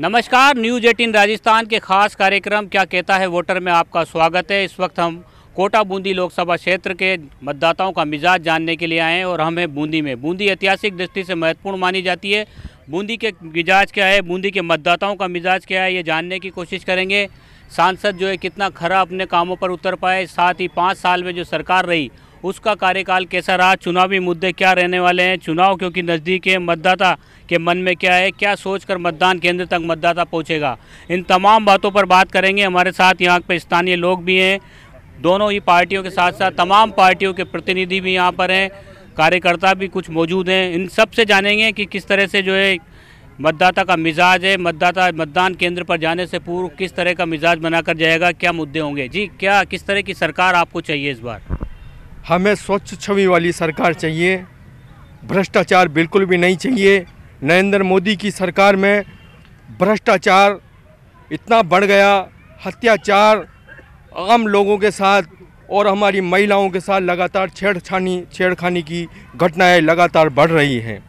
नमस्कार, न्यूज़ 18 राजस्थान के खास कार्यक्रम क्या कहता है वोटर में आपका स्वागत है। इस वक्त हम कोटा बूंदी लोकसभा क्षेत्र के मतदाताओं का मिजाज जानने के लिए आए हैं और हम हैं बूंदी में। बूंदी ऐतिहासिक दृष्टि से महत्वपूर्ण मानी जाती है। बूंदी के मिजाज क्या है, बूंदी के मतदाताओं का मिजाज क्या है, ये जानने की कोशिश करेंगे। सांसद जो है कितना खरा अपने कामों पर उतर पाए, साथ ही 5 साल में जो सरकार रही उसका कार्यकाल कैसा रहा, चुनावी मुद्दे क्या रहने वाले हैं, चुनाव क्योंकि नज़दीक है, मतदाता के मन में क्या है, क्या सोचकर मतदान केंद्र तक मतदाता पहुंचेगा, इन तमाम बातों पर बात करेंगे। हमारे साथ यहाँ पे स्थानीय लोग भी हैं, दोनों ही पार्टियों के साथ साथ तमाम पार्टियों के प्रतिनिधि भी यहाँ पर हैं, कार्यकर्ता भी कुछ मौजूद हैं। इन सब से जानेंगे कि किस तरह से जो है मतदाता का मिजाज है, मतदाता मतदान केंद्र पर जाने से पूर्व किस तरह का मिजाज बनाकर जाएगा, क्या मुद्दे होंगे। जी, क्या किस तरह की सरकार आपको चाहिए इस बार? हमें स्वच्छ छवि वाली सरकार चाहिए, भ्रष्टाचार बिल्कुल भी नहीं चाहिए। नरेंद्र मोदी की सरकार में भ्रष्टाचार इतना बढ़ गया, अत्याचार आम लोगों के साथ और हमारी महिलाओं के साथ लगातार छेड़खानी की घटनाएं लगातार बढ़ रही हैं।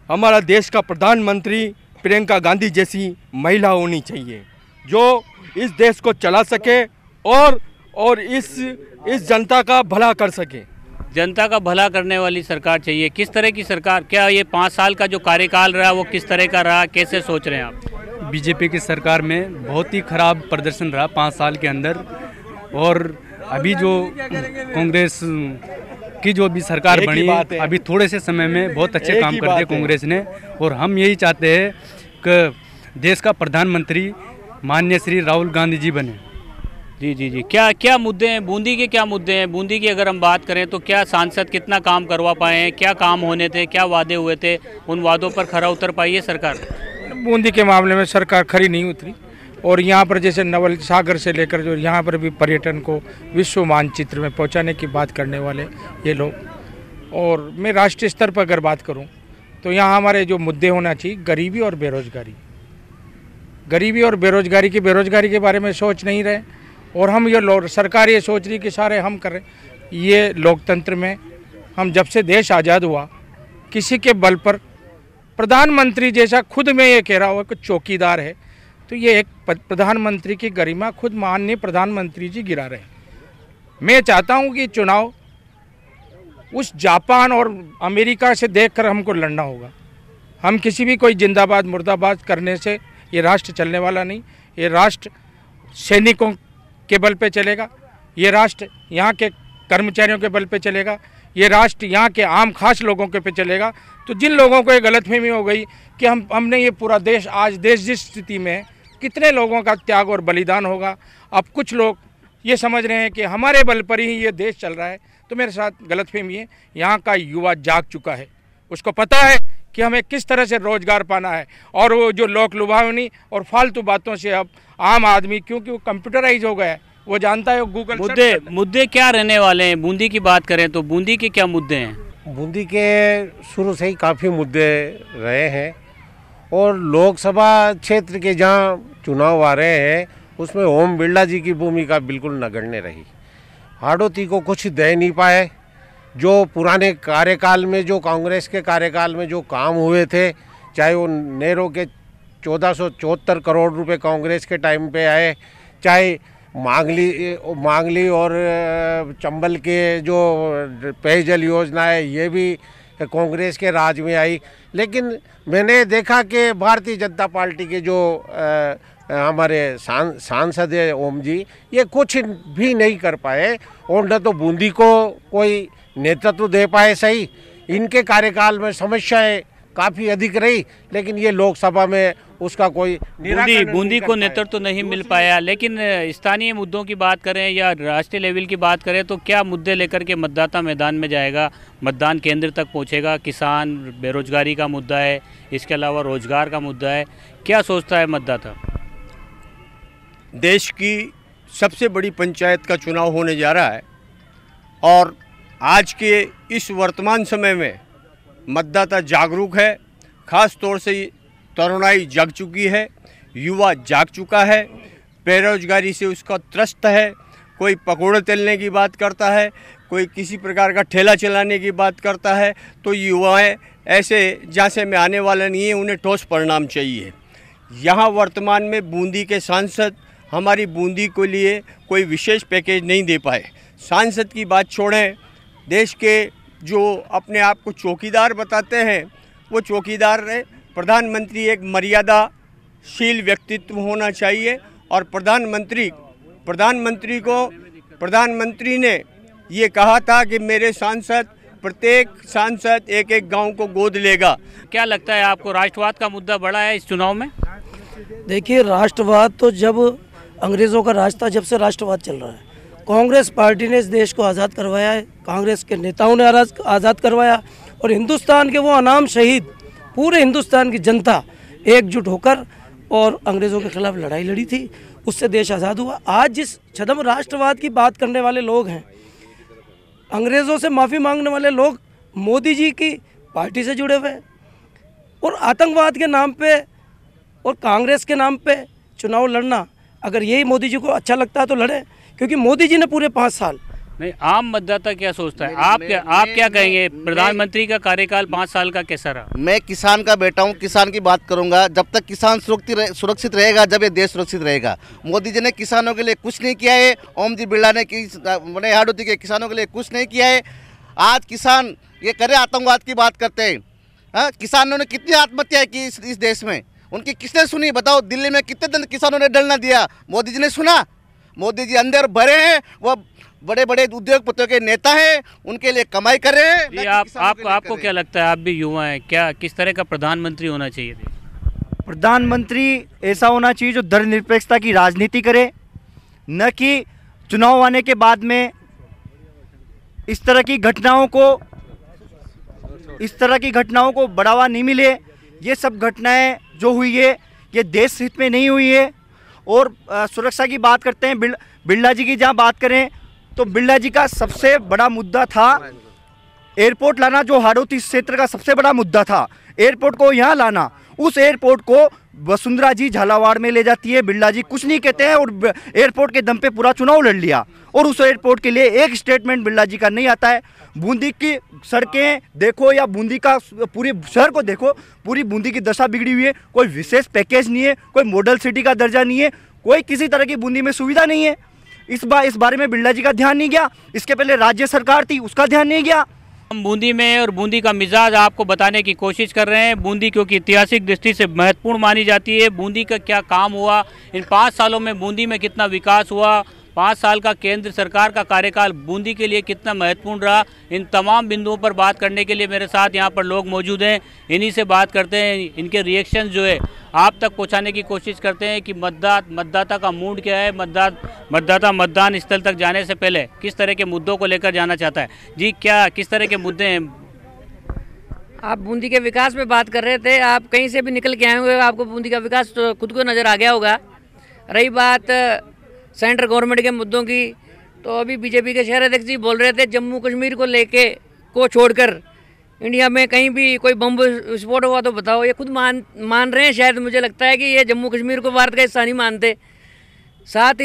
हमारा देश का प्रधानमंत्री प्रियंका गांधी जैसी महिला होनी चाहिए जो इस देश को चला सके और इस जनता का भला कर सके। जनता का भला करने वाली सरकार चाहिए। किस तरह की सरकार? क्या ये 5 साल का जो कार्यकाल रहा वो किस तरह का रहा, कैसे सोच रहे हैं आप? बीजेपी की सरकार में बहुत ही खराब प्रदर्शन रहा 5 साल के अंदर, और अभी जो कांग्रेस की जो भी सरकार बनी अभी थोड़े से समय में बहुत अच्छे काम कर दिए कांग्रेस ने। और हम यही चाहते हैं कि देश का प्रधानमंत्री माननीय श्री राहुल गांधी जी बने। जी, क्या मुद्दे हैं बूंदी के? क्या मुद्दे हैं बूंदी की अगर हम बात करें तो क्या सांसद कितना काम करवा पाए हैं, क्या काम होने थे, क्या वादे हुए थे, उन वादों पर खरा उतर पाई है सरकार? बूंदी के मामले में सरकार खरी नहीं उतरी। और यहाँ पर जैसे नवल सागर से लेकर जो यहाँ पर भी पर्यटन को विश्व मानचित्र में पहुँचाने की बात करने वाले ये लोग। और मैं राष्ट्रीय स्तर पर अगर बात करूँ तो यहाँ हमारे जो मुद्दे होना चाहिए, गरीबी और बेरोजगारी के बारे में सोच नहीं रहे। और हम ये सरकार ये सोच रही कि सारे हम कर रहे। ये लोकतंत्र में हम जब से देश आज़ाद हुआ किसी के बल पर प्रधानमंत्री जैसा खुद में ये कह रहा हो कि चौकीदार है, तो ये एक प्रधानमंत्री की गरिमा खुद माननीय प्रधानमंत्री जी गिरा रहे। मैं चाहता हूँ कि चुनाव उस जापान और अमेरिका से देखकर हमको लड़ना होगा। हम किसी भी कोई जिंदाबाद मुर्दाबाद करने से ये राष्ट्र चलने वाला नहीं। ये राष्ट्र सैनिकों के बल पे चलेगा, ये राष्ट्र यहाँ के कर्मचारियों के बल पे चलेगा, ये राष्ट्र यहाँ के आम खास लोगों के पे चलेगा। तो जिन लोगों को ये गलतफहमी हो गई कि हमने ये पूरा देश, आज देश जिस स्थिति में है, कितने लोगों का त्याग और बलिदान होगा, अब कुछ लोग ये समझ रहे हैं कि हमारे बल पर ही ये देश चल रहा है, तो मेरे साथ गलतफहमी है। यहाँ का युवा जाग चुका है, उसको पता है कि हमें किस तरह से रोजगार पाना है। और वो जो लोक लुभावनी और फालतू बातों से अब आम आदमी, क्योंकि वो कंप्यूटराइज हो गया है, वो जानता है, वो गूगल मुद्दे क्या रहने वाले हैं। बूंदी की बात करें तो बूंदी के क्या मुद्दे हैं? बूंदी के शुरू से ही काफ़ी मुद्दे रहे हैं और लोकसभा क्षेत्र के जहाँ चुनाव आ रहे हैं उसमें ओम बिरला जी की भूमिका बिल्कुल नगण्य रही। हाड़ौती को कुछ दे नहीं पाए। जो पुराने कार्यकाल में, जो कांग्रेस के कार्यकाल में जो काम हुए थे, चाहे वो नेहरू के 1474 करोड़ रुपए कांग्रेस के टाइम पे आए, चाहे मांगली और चंबल के जो पेयजल योजना है ये भी कांग्रेस के राज में आई। लेकिन मैंने देखा कि भारतीय जनता पार्टी के जो हमारे सांसद है ओम जी, ये कुछ भी नहीं कर पाए और न तो बूंदी को कोई नेतृत्व दे पाए सही। इनके कार्यकाल में समस्याएं काफ़ी अधिक रही, लेकिन ये लोकसभा में उसका कोई बूंदी को नेतृत्व तो नहीं मिल पाया। लेकिन स्थानीय मुद्दों की बात करें या राष्ट्रीय लेवल की बात करें तो क्या मुद्दे लेकर के मतदाता मैदान में जाएगा, मतदान केंद्र तक पहुंचेगा? किसान, बेरोजगारी का मुद्दा है, इसके अलावा रोजगार का मुद्दा है, क्या सोचता है मतदाता? देश की सबसे बड़ी पंचायत का चुनाव होने जा रहा है और आज के इस वर्तमान समय में मतदाता जागरूक है। ख़ास तौर से तरुणाई जाग चुकी है, युवा जाग चुका है, बेरोजगारी से उसका त्रस्त है। कोई पकौड़े तलने की बात करता है, कोई किसी प्रकार का ठेला चलाने की बात करता है, तो युवाएं ऐसे झांसे में आने वाला नहीं है, उन्हें ठोस परिणाम चाहिए। यहाँ वर्तमान में बूंदी के सांसद हमारी बूंदी के लिए कोई विशेष पैकेज नहीं दे पाए। सांसद की बात छोड़ें, देश के जो अपने आप को चौकीदार बताते हैं वो चौकीदार रहे। प्रधानमंत्री एक मर्यादाशील व्यक्तित्व होना चाहिए और प्रधानमंत्री ने ये कहा था कि मेरे प्रत्येक सांसद एक एक गांव को गोद लेगा। क्या लगता है आपको, राष्ट्रवाद का मुद्दा बड़ा है इस चुनाव में? देखिए, राष्ट्रवाद तो जब अंग्रेज़ों का राज था, जब से राष्ट्रवाद चल रहा है। कांग्रेस पार्टी ने इस देश को आज़ाद करवाया है, कांग्रेस के नेताओं ने आज़ाद करवाया और हिंदुस्तान के वो अनाम शहीद, पूरे हिंदुस्तान की जनता एकजुट होकर और अंग्रेज़ों के खिलाफ लड़ाई लड़ी थी, उससे देश आज़ाद हुआ। आज जिस छद्म राष्ट्रवाद की बात करने वाले लोग हैं, अंग्रेज़ों से माफ़ी मांगने वाले लोग मोदी जी की पार्टी से जुड़े हुए हैं और आतंकवाद के नाम पे और कांग्रेस के नाम पे चुनाव लड़ना, अगर यही मोदी जी को अच्छा लगता है तो लड़े, क्योंकि मोदी जी ने पूरे 5 साल नहीं। आम मतदाता क्या सोचता है? आप क्या कहेंगे? प्रधानमंत्री का कार्यकाल 5 साल का कैसा रहा? मैं किसान का बेटा हूँ, किसान की बात करूँगा। जब तक किसान सुरक्षित रहेगा, जब ये देश सुरक्षित रहेगा। मोदी जी ने किसानों के लिए कुछ नहीं किया है। ओम जी बिरला ने हाड़ोती के किसानों के लिए कुछ नहीं किया है। आज किसान ये करे आतंकवाद की बात करते हैं। हाँ, किसानों ने कितनी आत्महत्या की इस देश में, उनकी किसने सुनी? बताओ, दिल्ली में कितने दिन किसानों ने डरना दिया? मोदी जी ने सुना? मोदी जी अंदर भरे हैं, वो बड़े बड़े उद्योगपतियों के नेता हैं, उनके लिए कमाई कर रहे हैं। जी, आपको क्या लगता है, आप भी युवा हैं, क्या किस तरह का प्रधानमंत्री होना चाहिए? प्रधानमंत्री ऐसा होना चाहिए जो धर्मनिरपेक्षता की राजनीति करे, न कि चुनाव आने के बाद में इस तरह की घटनाओं को बढ़ावा नहीं मिले। ये सब घटनाएं जो हुई है ये देश हित में नहीं हुई है। और सुरक्षा की बात करते हैं, बिरला जी की जहाँ बात करें तो बिरला जी का सबसे बड़ा मुद्दा था एयरपोर्ट लाना, जो हाड़ौती क्षेत्र का सबसे बड़ा मुद्दा था, एयरपोर्ट को यहाँ लाना। उस एयरपोर्ट को वसुंधरा जी झालावाड़ में ले जाती है, बिरला जी कुछ नहीं कहते हैं और एयरपोर्ट के दम पे पूरा चुनाव लड़ लिया। और उस एयरपोर्ट के लिए एक स्टेटमेंट बिरला जी का नहीं आता है। बूंदी की सड़कें देखो या बूंदी का पूरे शहर को देखो, पूरी बूंदी की दशा बिगड़ी हुई है। कोई विशेष पैकेज नहीं है, कोई मॉडल सिटी का दर्जा नहीं है, कोई किसी तरह की बूंदी में सुविधा नहीं है। इस बारे में बिरला जी का ध्यान नहीं गया। इसके पहले राज्य सरकार थी, उसका ध्यान नहीं गया। हम बूंदी में और बूंदी का मिजाज आपको बताने की कोशिश कर रहे हैं। बूंदी क्योंकि ऐतिहासिक दृष्टि से महत्वपूर्ण मानी जाती है। बूंदी का क्या काम हुआ, इन 5 सालों में बूंदी में कितना विकास हुआ, 5 साल का केंद्र सरकार का कार्यकाल बूंदी के लिए कितना महत्वपूर्ण रहा, इन तमाम बिंदुओं पर बात करने के लिए मेरे साथ यहाँ पर लोग मौजूद हैं। इन्हीं से बात करते हैं, इनके रिएक्शन जो है आप तक पहुँचाने की कोशिश करते हैं कि मतदाता का मूड क्या है, मतदाता मतदान स्थल तक जाने से पहले किस तरह के मुद्दों को लेकर जाना चाहता है। जी, किस तरह के मुद्दे हैं? आप बूंदी के विकास में बात कर रहे थे, आप कहीं से भी निकल के आए हुए, आपको बूंदी का विकास तो खुद को नज़र आ गया होगा। रही बात सेंट्रल गवर्नमेंट के मुद्दों की, तो अभी बीजेपी के शहर अध्यक्ष जी बोल रहे थे जम्मू कश्मीर को छोड़कर इंडिया में कहीं भी कोई बम विस्फोट हुआ तो बताओ। ये खुद मान रहे हैं, शायद मुझे लगता है कि ये जम्मू कश्मीर को भारत का हिस्सा नहीं मानते। साथ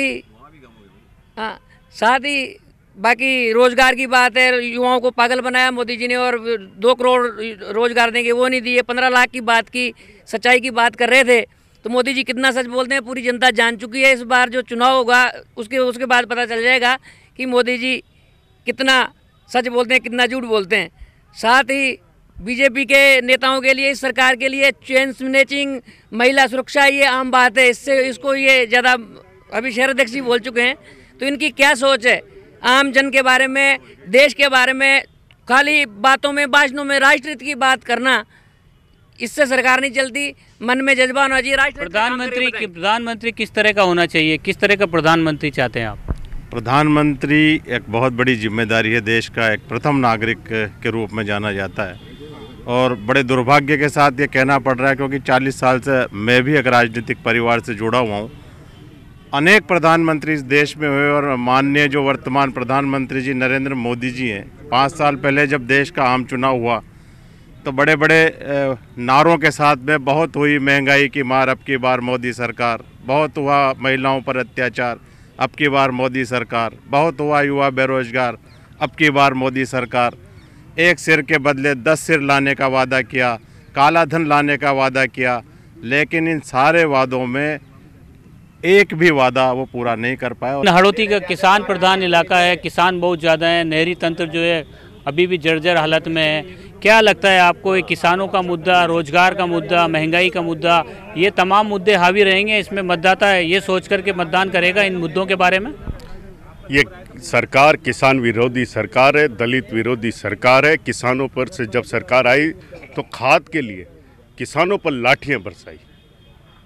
ही बाकी रोजगार की बात है, युवाओं को पागल बनाया मोदी जी ने और 2 करोड़ रोजगार देंगे वो नहीं दिए। 15 लाख की बात की, सच्चाई की बात कर रहे थे। तो मोदी जी कितना सच बोलते हैं पूरी जनता जान चुकी है। इस बार जो चुनाव होगा उसके बाद पता चल जाएगा कि मोदी जी कितना सच बोलते हैं, कितना झूठ बोलते हैं। साथ ही बीजेपी के नेताओं के लिए, इस सरकार के लिए चेन स्नैचिंग, महिला सुरक्षा ये आम बात है। इसको ये ज़्यादा अभी शहर अध्यक्ष जी बोल चुके हैं। तो इनकी क्या सोच है आम जन के बारे में, देश के बारे में? खाली बातों में, भाषणों में राष्ट्रहित की बात करना, इससे सरकार नहीं चलती। मन में जज्बा होना चाहिए। प्रधानमंत्री किस तरह का होना चाहिए, किस तरह का प्रधानमंत्री चाहते हैं आप? प्रधानमंत्री एक बहुत बड़ी जिम्मेदारी है, देश का एक प्रथम नागरिक के रूप में जाना जाता है। और बड़े दुर्भाग्य के साथ ये कहना पड़ रहा है, क्योंकि 40 साल से मैं भी एक राजनीतिक परिवार से जुड़ा हुआ हूँ। अनेक प्रधानमंत्री इस देश में हुए और माननीय जो वर्तमान प्रधानमंत्री जी नरेंद्र मोदी जी हैं, 5 साल पहले जब देश का आम चुनाव हुआ तो बड़े बड़े नारों के साथ में बहुत हुई महंगाई की मार, अब की बार मोदी सरकार, बहुत हुआ महिलाओं पर अत्याचार, अब की बार मोदी सरकार, बहुत हुआ युवा बेरोजगार, अब की बार मोदी सरकार। एक सिर के बदले 10 सिर लाने का वादा किया, काला धन लाने का वादा किया, लेकिन इन सारे वादों में एक भी वादा वो पूरा नहीं कर पाया। हड़ौती का किसान प्रधान इलाका है, किसान बहुत ज़्यादा है, नहरी तंत्र जो है अभी भी जर्जर हालत में है। क्या लगता है आपको, ये किसानों का मुद्दा, रोजगार का मुद्दा, महंगाई का मुद्दा, ये तमाम मुद्दे हावी रहेंगे, इसमें मतदाता ये सोच करके मतदान करेगा इन मुद्दों के बारे में? ये सरकार किसान विरोधी सरकार है, दलित विरोधी सरकार है। किसानों पर से जब सरकार आई तो खाद के लिए किसानों पर लाठियां बरसाई।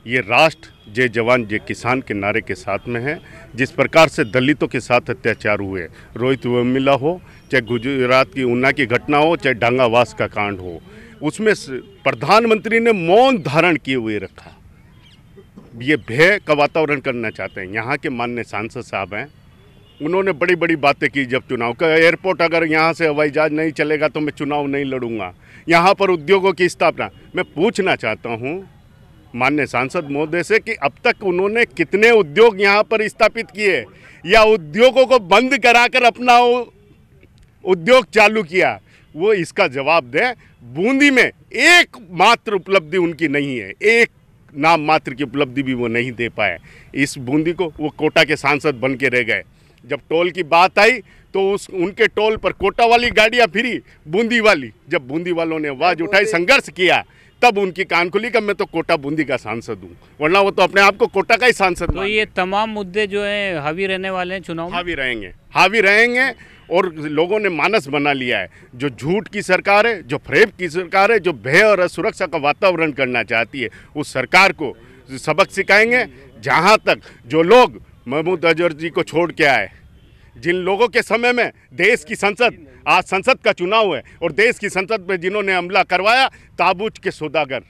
ये राष्ट्र जय जवान जय किसान के नारे के साथ में है। जिस प्रकार से दलितों के साथ अत्याचार हुए, रोहित वेमुला हो, चाहे गुजरात की ऊना की घटना हो, चाहे डांगावास का कांड हो, उसमें प्रधानमंत्री ने मौन धारण किए हुए रखा। ये भय का वातावरण करना चाहते हैं। यहाँ के माननीय सांसद साहब हैं, उन्होंने बड़ी बड़ी बातें की। जब चुनाव का एयरपोर्ट, अगर यहाँ से हवाई जहाज नहीं चलेगा तो मैं चुनाव नहीं लड़ूंगा। यहाँ पर उद्योगों की स्थापना, मैं पूछना चाहता हूँ माननीय सांसद महोदय से कि अब तक उन्होंने कितने उद्योग यहाँ पर स्थापित किए या उद्योगों को बंद कराकर अपना उद्योग चालू किया, वो इसका जवाब दें। बूंदी में एक मात्र उपलब्धि उनकी नहीं है, एक नाम मात्र की उपलब्धि भी वो नहीं दे पाए। इस बूंदी को वो कोटा के सांसद बन के रह गए। जब टोल की बात आई तो उनके टोल पर कोटा वाली गाड़ियाँ फिरी, बूंदी वाली, जब बूंदी वालों ने आवाज़ उठाई, संघर्ष किया, तब उनकी कान खुली कि मैं तो कोटा बूंदी का सांसद हूँ, वरना वो तो अपने आप को कोटा का ही सांसद। तो ये तमाम मुद्दे जो हैं हावी रहने वाले हैं चुनाव में? हावी रहेंगे और लोगों ने मानस बना लिया है। जो झूठ की सरकार है, जो फरेब की सरकार है, जो भय और असुरक्षा का वातावरण करना चाहती है, उस सरकार को सबक सिखाएंगे। जहाँ तक जो लोग महमूद अजहर जी को छोड़ के आए, जिन लोगों के समय में देश की संसद, आज संसद का चुनाव है और देश की संसद में जिन्होंने हमला करवाया, ताबूत के सौदागर,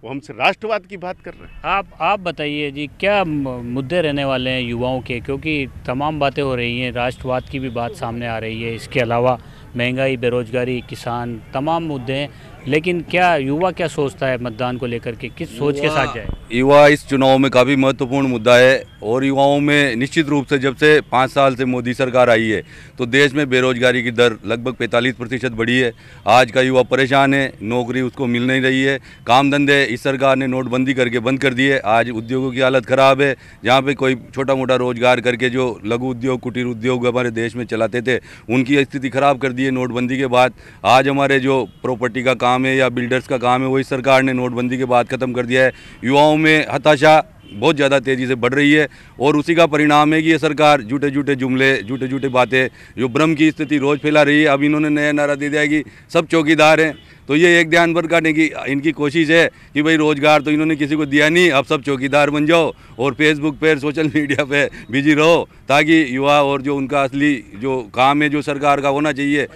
वो हमसे राष्ट्रवाद की बात कर रहे हैं। आप बताइए जी, क्या मुद्दे रहने वाले हैं युवाओं के? क्योंकि तमाम बातें हो रही हैं, राष्ट्रवाद की भी बात सामने आ रही है, इसके अलावा महंगाई, बेरोजगारी, किसान, तमाम मुद्दे हैं। लेकिन क्या युवा क्या सोचता है मतदान को लेकर के, किस सोच के साथ जाए? युवा इस चुनाव में काफ़ी महत्वपूर्ण मुद्दा है और युवाओं में निश्चित रूप से जब से 5 साल से मोदी सरकार आई है तो देश में बेरोजगारी की दर लगभग 45% बढ़ी है। आज का युवा परेशान है, नौकरी उसको मिल नहीं रही है, काम धंधे इस सरकार ने नोटबंदी करके बंद कर दिए। आज उद्योगों की हालत ख़राब है। जहाँ पे कोई छोटा मोटा रोजगार करके जो लघु उद्योग, कुटीर उद्योग हमारे देश में चलाते थे, उनकी स्थिति ख़राब कर दी है नोटबंदी के बाद। आज हमारे जो प्रॉपर्टी का काम है या बिल्डर्स का काम है, वही सरकार ने नोटबंदी के बाद ख़त्म कर दिया है। युवाओं में हताशा बहुत ज़्यादा तेज़ी से बढ़ रही है और उसी का परिणाम है कि ये सरकार झूठे झूठे जुमले, झूठे झूठे बातें, जो भ्रम की स्थिति रोज़ फैला रही है। अब इन्होंने नया नारा दे दिया कि सब चौकीदार हैं, तो ये एक ध्यान भटकाने की इनकी कोशिश है कि भाई रोज़गार तो इन्होंने किसी को दिया नहीं, अब सब चौकीदार बन जाओ और फेसबुक पर, सोशल मीडिया पे बिजी रहो, ताकि युवा और जो उनका असली जो काम है, जो सरकार का होना चाहिए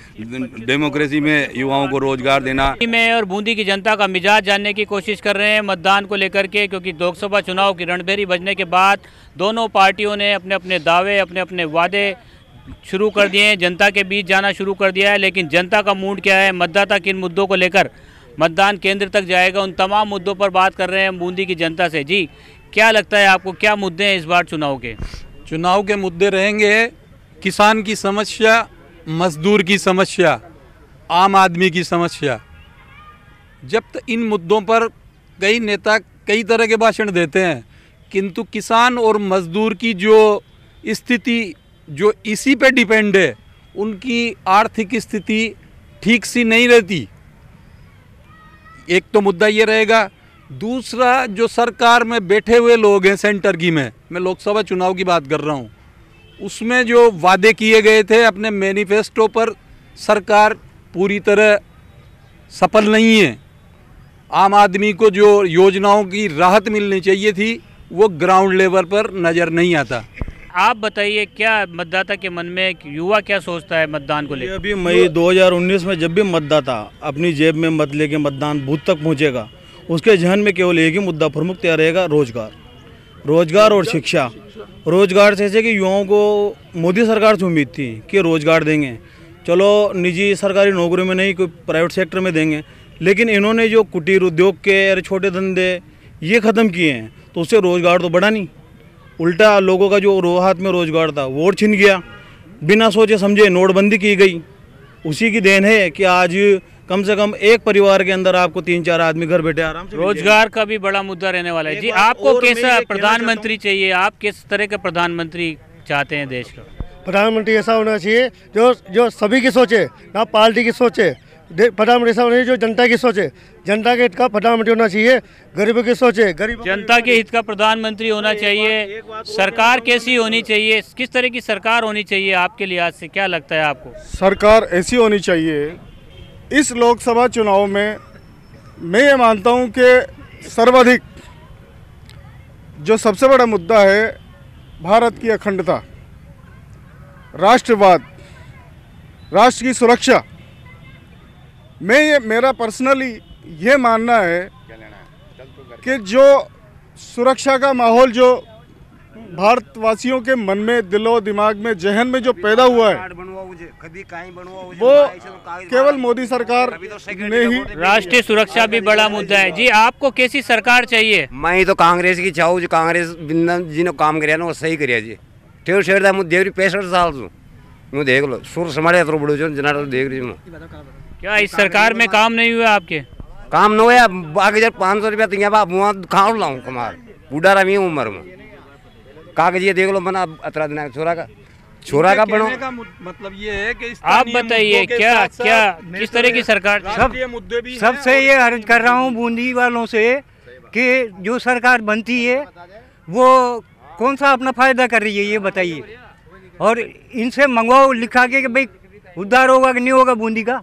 डेमोक्रेसी में, युवाओं को रोजगार देना। में और बूंदी की जनता का मिजाज जानने की कोशिश कर रहे हैं मतदान को लेकर के, क्योंकि लोकसभा चुनाव की रणभेरी बजने के बाद दोनों पार्टियों ने अपने अपने दावे, अपने अपने वादे शुरू कर दिए हैं, जनता के बीच जाना शुरू कर दिया है। लेकिन जनता का मूड क्या है, मतदाता किन मुद्दों को लेकर मतदान केंद्र तक जाएगा, उन तमाम मुद्दों पर बात कर रहे हैं बूंदी की जनता से। जी, क्या लगता है आपको, क्या मुद्दे हैं इस बार चुनाव के? चुनाव के मुद्दे रहेंगे किसान की समस्या, मजदूर की समस्या, आम आदमी की समस्या। जब तक इन मुद्दों पर कई नेता कई तरह के भाषण देते हैं, किंतु किसान और मजदूर की जो स्थिति जो इसी पे डिपेंड है, उनकी आर्थिक स्थिति ठीक सी नहीं रहती। एक तो मुद्दा ये रहेगा। दूसरा, जो सरकार में बैठे हुए लोग हैं सेंटर की में, मैं लोकसभा चुनाव की बात कर रहा हूँ, उसमें जो वादे किए गए थे अपने मैनिफेस्टो पर, सरकार पूरी तरह सफल नहीं है। आम आदमी को जो योजनाओं की राहत मिलनी चाहिए थी, वो ग्राउंड लेवल पर नज़र नहीं आता। आप बताइए, क्या मतदाता के मन में, युवा क्या सोचता है मतदान को लेकर? अभी मई 2019 में जब भी मतदाता अपनी जेब में मत लेके मतदान बूथ तक पहुंचेगा, उसके जहन में केवल एक ही मुद्दा प्रमुखतया रहेगा, रोजगार और शिक्षा। रोजगार से जैसे कि युवाओं को मोदी सरकार से उम्मीद थी कि रोजगार देंगे, चलो निजी सरकारी नौकरी में नहीं, कोई प्राइवेट सेक्टर में देंगे, लेकिन इन्होंने जो कुटीर उद्योग के छोटे धंधे ये ख़त्म किए हैं, तो उससे रोजगार तो बढ़ा नहीं, उल्टा लोगों का जो हाथ में रोजगार था वो छिन गया। बिना सोचे समझे नोटबंदी की गई। उसी की देन है कि आज कम से कम एक परिवार के अंदर आपको 3-4 आदमी घर बैठे आराम से। रोजगार का भी बड़ा मुद्दा रहने वाला है जी। आपको कैसा प्रधानमंत्री चाहिए, आप किस तरह के प्रधानमंत्री चाहते हैं देश का? प्रधानमंत्री ऐसा होना चाहिए जो सभी की सोचे, ना पार्टी की सोचे। प्रधानमंत्री ऐसा होना चाहिए जो जनता की सोचे, जनता के हित का प्रधानमंत्री होना चाहिए, गरीबों की सोचे, गरीब जनता के हित का प्रधानमंत्री होना चाहिए। सरकार कैसी होनी चाहिए, किस तरह की सरकार होनी चाहिए आपके लिहाज से, क्या लगता है आपको? सरकार ऐसी होनी चाहिए। इस लोकसभा चुनाव में मैं ये मानता हूँ कि सर्वाधिक जो सबसे बड़ा मुद्दा है भारत की अखंडता, राष्ट्रवाद, राष्ट्र की सुरक्षा। मेरा पर्सनली ये मानना है कि जो सुरक्षा का माहौल जो भारतवासियों के मन में, दिलो दिमाग में, जहन में जो पैदा हुआ है वो केवल मोदी सरकार ने ही। राष्ट्रीय सुरक्षा भी बड़ा मुद्दा है जी। आपको कैसी सरकार चाहिए? मैं तो कांग्रेस की चाहूँ जो कांग्रेस जिन्होंने काम कराया ना वो सही कराया जी। ठेर शेर मुझे 65 साल से देख लो सुर समाड़े तो बड़ो जना देख रही। क्या इस सरकार में काम नहीं हुआ आपके? काम न हुआ बाकी जब 500 रुपया तो यहाँ वहाँ खाओ लाऊं कमार बूढ़ा रही उम्र में कागज ये देख लो मना अतरा दिन छोरा का बनो। मतलब ये है कि आप बताइए क्या किस तरह की सरकार? सबसे ये अर्ज कर रहा हूँ बूंदी वालों से कि जो सरकार बनती है वो कौन सा अपना फायदा कर रही है ये बताइए, और इनसे मंगवाओ लिखा के कि भाई उद्धार होगा कि नहीं होगा बूंदी का,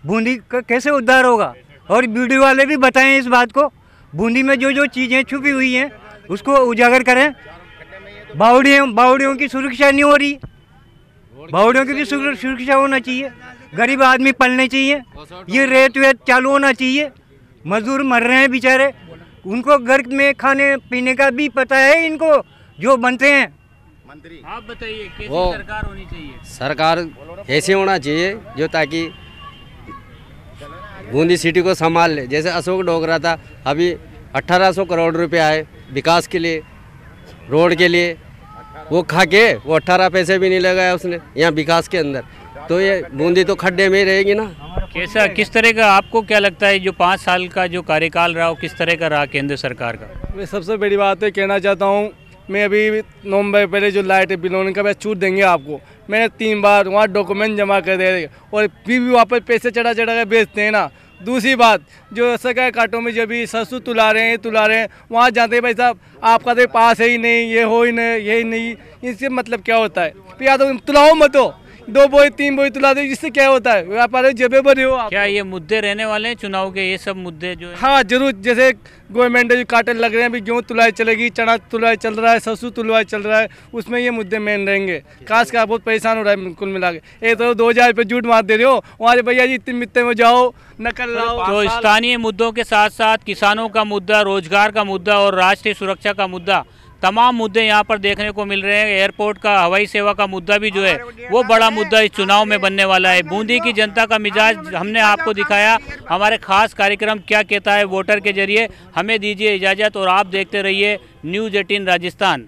बूंदी का कैसे उद्धार होगा। और वीडियो वाले भी बताएं इस बात को, बूंदी में जो जो चीज़ें छुपी हुई हैं उसको उजागर करें। बावड़ियों की सुरक्षा नहीं हो रही, बावड़ियों की भी सुरक्षा होना चाहिए, गरीब आदमी पलने चाहिए, ये रेत वेत चालू होना चाहिए। मजदूर मर रहे हैं बेचारे, उनको घर में खाने पीने का भी पता है इनको जो बनते हैं। आप बताइए कैसी सरकार होनी चाहिए? सरकार ऐसे होना चाहिए जो ताकि बूंदी सिटी को संभाल ले। जैसे अशोक डोगरा था, अभी 1800 करोड़ रुपए आए विकास के लिए, रोड के लिए, वो खा के वो 18 पैसे भी नहीं लगाया उसने यहाँ विकास के अंदर, तो ये बूंदी तो खड्डे में ही रहेगी ना। कैसा किस तरह का आपको क्या लगता है जो 5 साल का जो कार्यकाल रहा वो किस तरह का रहा केंद्र सरकार का? मैं सबसे बड़ी बात है कहना चाहता हूँ, मैं अभी नवंबर पहले जो लाइट बिल होने का छूट देंगे आपको, मैंने 3 बार वहाँ डॉक्यूमेंट जमा कर दिए और फिर भी वापस पैसे चढ़ा कर बेचते हैं ना। दूसरी बात जो सरकार कांटों में जब भी सरसों तुला रहे हैं वहाँ जाते हैं भाई साहब आपका तो पास है ही नहीं, ये हो ही नहीं, यही नहीं, इससे मतलब क्या होता है? फिर या तो तुलाओ मत हो, 2 बोई 3 बोई तुला दो, इससे क्या होता है? व्यापार जबे भरे हो आप। क्या ये मुद्दे रहने वाले हैं चुनाव के, ये सब मुद्दे जो है? हाँ जरूर, जैसे गवर्नमेंट जो काटन लग रहे हैं, अभी गेहूँ तुलाई चलेगी, चना तुलाई चल रहा है, सरसों तुलाई चल रहा है, उसमें ये मुद्दे मेन रहेंगे। खास कर बहुत परेशान हो रहा है कुल मिला के। एक तो 2000 रुपये झूठ मार दे रहे हो, वहाँ भैया जी इतने मित्ते में जाओ नकल लाओ। तो स्थानीय मुद्दों के साथ साथ किसानों का मुद्दा, रोजगार का मुद्दा और राष्ट्रीय सुरक्षा का मुद्दा, तमाम मुद्दे यहाँ पर देखने को मिल रहे हैं। एयरपोर्ट का, हवाई सेवा का मुद्दा भी जो है वो बड़ा मुद्दा इस चुनाव में बनने वाला है। बूंदी की जनता का मिजाज हमने आपको दिखाया। हमारे खास कार्यक्रम क्या कहता है वोटर के जरिए। हमें दीजिए इजाज़त और आप देखते रहिए न्यूज़ 18 राजस्थान।